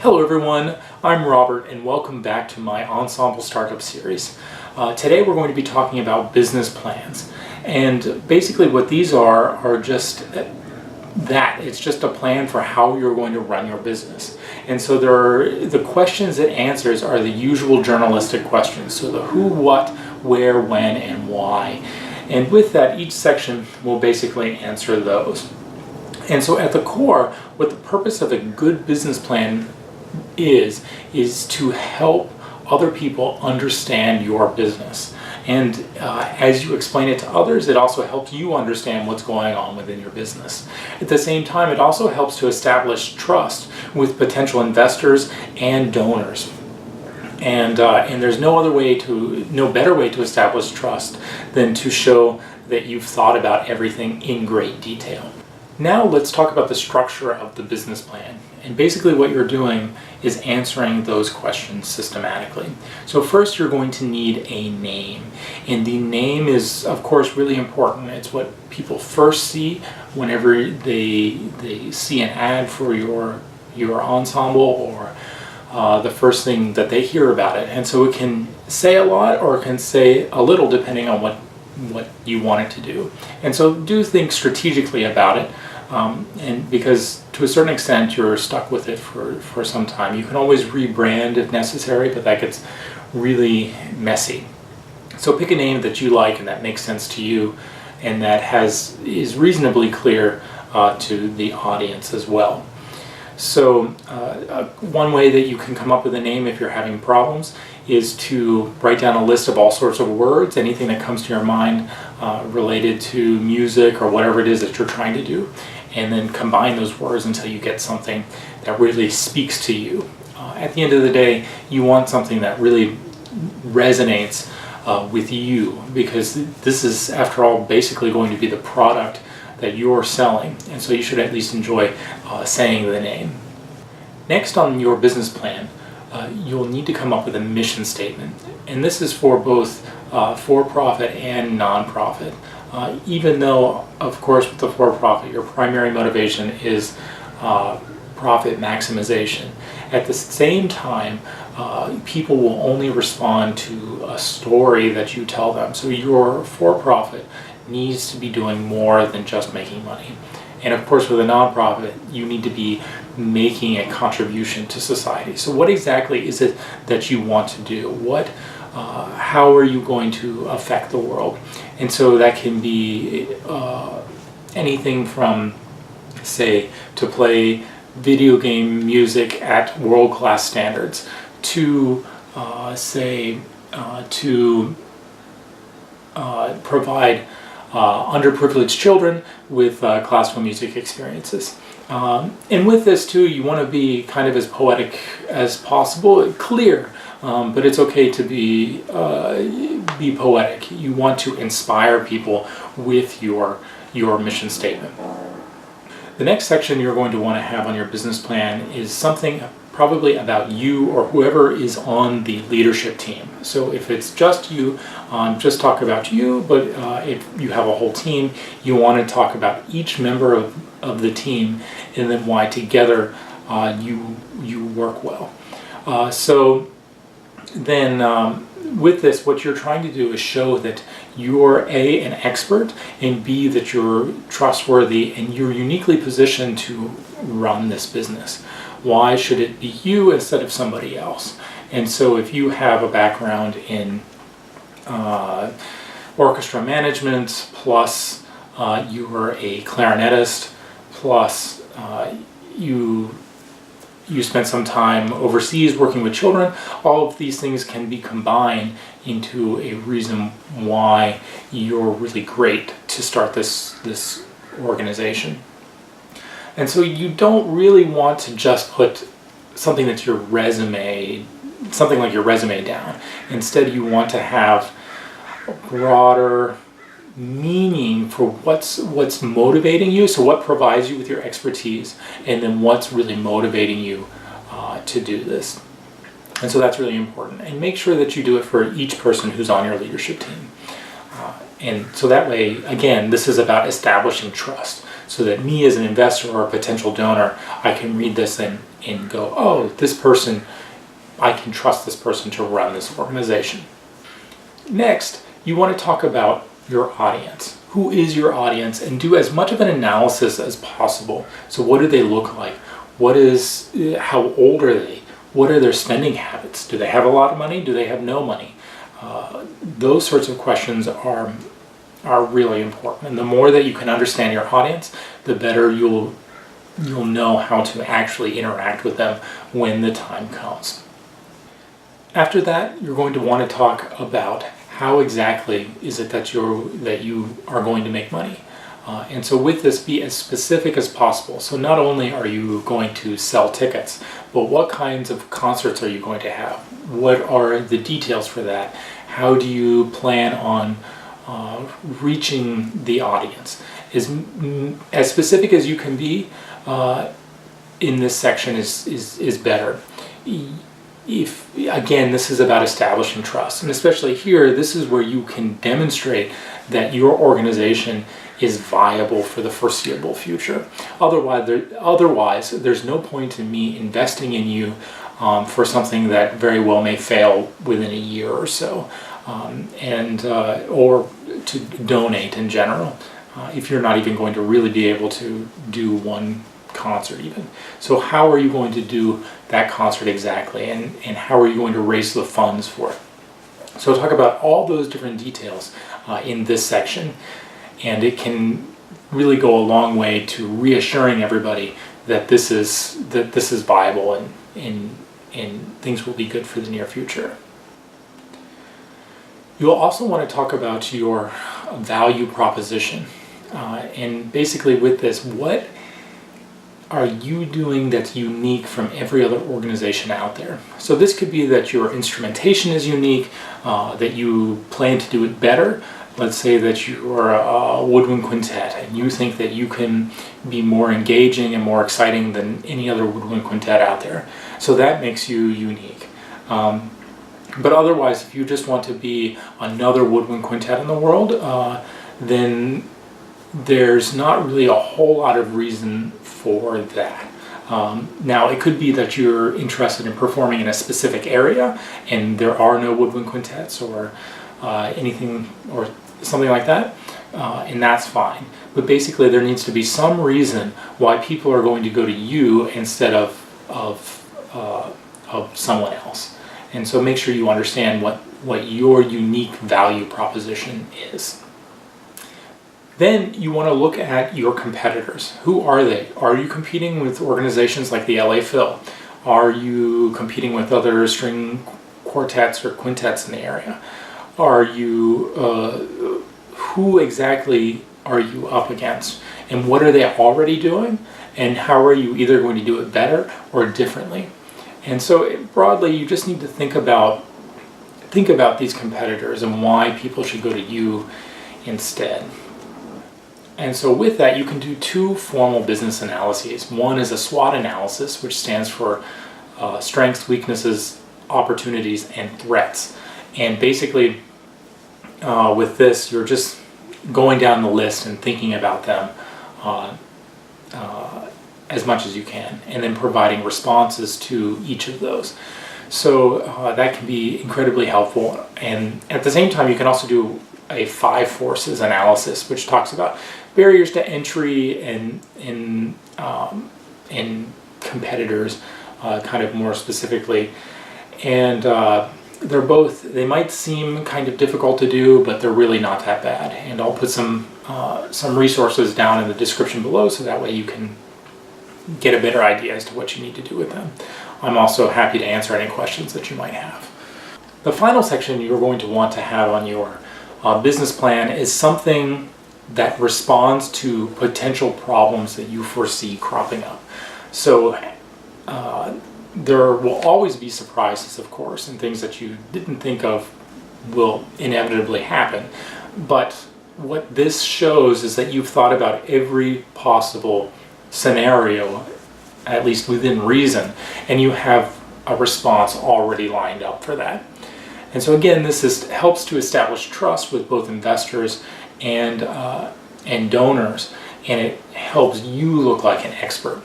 Hello everyone, I'm Robert and welcome back to my Ensemble Startup series. Today we're going to be talking about business plans, and basically what these are just it's just a plan for how you're going to run your business. And so the questions and answers are the usual journalistic questions, so the who, what, where, when, and why. And with that, each section will basically answer those. And so at the core, what the purpose of a good business plan is to help other people understand your business. And as you explain it to others, it also helps you understand what's going on within your business. At the same time, it also helps to establish trust with potential investors and donors. And there's no better way to establish trust than to show that you've thought about everything in great detail. Now let's talk about the structure of the business plan. And basically what you're doing is answering those questions systematically. So first you're going to need a name. And the name is, of course, really important. It's what people first see whenever they see an ad for your ensemble, or the first thing that they hear about it. And so it can say a lot or it can say a little depending on what you want it to do. And so do think strategically about it, and because to a certain extent you're stuck with it for some time. You can always rebrand if necessary, but that gets really messy. So pick a name that you like and that makes sense to you, and that is reasonably clear to the audience as well. So one way that you can come up with a name if you're having problems is to write down a list of all sorts of words, anything that comes to your mind related to music or whatever it is that you're trying to do, and then combine those words until you get something that really speaks to you. At the end of the day, you want something that really resonates with you, because this is, after all, basically going to be the product that you're selling, and so you should at least enjoy saying the name. Next, on your business plan, you'll need to come up with a mission statement, and this is for both for-profit and non-profit. Even though, of course, with the for-profit, your primary motivation is profit maximization. At the same time, people will only respond to a story that you tell them. So your for-profit needs to be doing more than just making money. And of course, with a nonprofit, you need to be making a contribution to society. So what exactly is it that you want to do? How are you going to affect the world? And so that can be anything from, say, to play video game music at world-class standards, to provide underprivileged children with classical music experiences. And with this too, you want to be kind of as poetic as possible, clear, but it's okay to be poetic. You want to inspire people with your mission statement. The next section you're going to want to have on your business plan is something probably about you or whoever is on the leadership team. So if it's just you, just talk about you, but if you have a whole team, you want to talk about each member of the team, and then why together you work well. So then with this, what you're trying to do is show that you're A, an expert, and B, that you're trustworthy and you're uniquely positioned to run this business. Why should it be you instead of somebody else? And so if you have a background in orchestra management, plus you were a clarinetist, plus you spent some time overseas working with children, all of these things can be combined into a reason why you're really great to start this organization. And so you don't really want to just put something that's your resume, something like your resume down. Instead, you want to have a broader meaning for what's motivating you, so what provides you with your expertise, and then what's really motivating you to do this. And so that's really important. And make sure that you do it for each person who's on your leadership team. And so that way, again, this is about establishing trust, so that me as an investor or a potential donor, I can read this and and go, oh, this person, I can trust this person to run this organization. Next, you want to talk about your audience. Who is your audience? And do as much of an analysis as possible. So what do they look like? How old are they? What are their spending habits? Do they have a lot of money? Do they have no money? Those sorts of questions are really important. And the more that you can understand your audience, the better you'll know how to actually interact with them when the time comes. After that, you're going to want to talk about how exactly is it that you are going to make money. And so with this, be as specific as possible. So not only are you going to sell tickets, but what kinds of concerts are you going to have? What are the details for that? How do you plan on reaching the audience? As specific as you can be in this section is better. Again, this is about establishing trust, and especially here, this is where you can demonstrate that your organization is viable for the foreseeable future. Otherwise, there's no point in me investing in you for something that very well may fail within a year or so, or to donate in general, if you're not even going to really be able to do one concert even. So how are you going to do that concert exactly, and how are you going to raise the funds for it? So talk about all those different details in this section, and it can really go a long way to reassuring everybody that this is viable and things will be good for the near future. You'll also want to talk about your value proposition, and basically with this, what are you doing that's unique from every other organization out there? So this could be that your instrumentation is unique, that you plan to do it better. Let's say that you're a woodwind quintet and you think that you can be more engaging and more exciting than any other woodwind quintet out there. So that makes you unique. But otherwise, if you just want to be another woodwind quintet in the world, then there's not really a whole lot of reason for that. Now, it could be that you're interested in performing in a specific area and there are no woodwind quintets or anything or something like that, and that's fine. But basically, there needs to be some reason why people are going to go to you instead of someone else. And so make sure you understand what your unique value proposition is. Then you want to look at your competitors. Who are they? Are you competing with organizations like the LA Phil? Are you competing with other string quartets or quintets in the area? Are you, who exactly are you up against? And what are they already doing? And how are you either going to do it better or differently? And so broadly, you just need to think about these competitors and why people should go to you instead. And so with that, you can do two formal business analyses. One is a SWOT analysis, which stands for strengths, weaknesses, opportunities, and threats. And basically, with this, you're just going down the list and thinking about them as much as you can, and then providing responses to each of those. So that can be incredibly helpful. And at the same time, you can also do a 5 forces analysis, which talks about barriers to entry and competitors, kind of more specifically. And they might seem kind of difficult to do, but they're really not that bad. And I'll put some resources down in the description below, so that way you can get a better idea as to what you need to do with them. I'm also happy to answer any questions that you might have. The final section you're going to want to have on your business plan is something that responds to potential problems that you foresee cropping up. So there will always be surprises, of course, and things that you didn't think of will inevitably happen. But what this shows is that you've thought about every possible scenario, at least within reason, and you have a response already lined up for that. And so again, this helps to establish trust with both investors and donors, and it helps you look like an expert.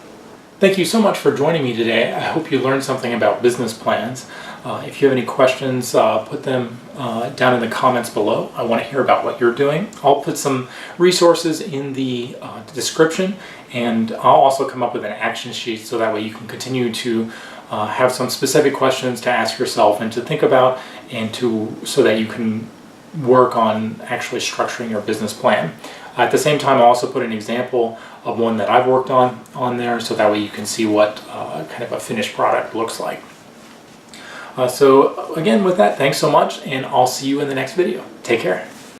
Thank you so much for joining me today. I hope you learned something about business plans. If you have any questions, put them down in the comments below. I want to hear about what you're doing. I'll put some resources in the description, and I'll also come up with an action sheet so that way you can continue to have some specific questions to ask yourself and to think about, and so that you can work on actually structuring your business plan. At the same time, I'll also put an example of one that I've worked on there, so that way you can see what kind of a finished product looks like. So again, with that, thanks so much, and I'll see you in the next video. Take care.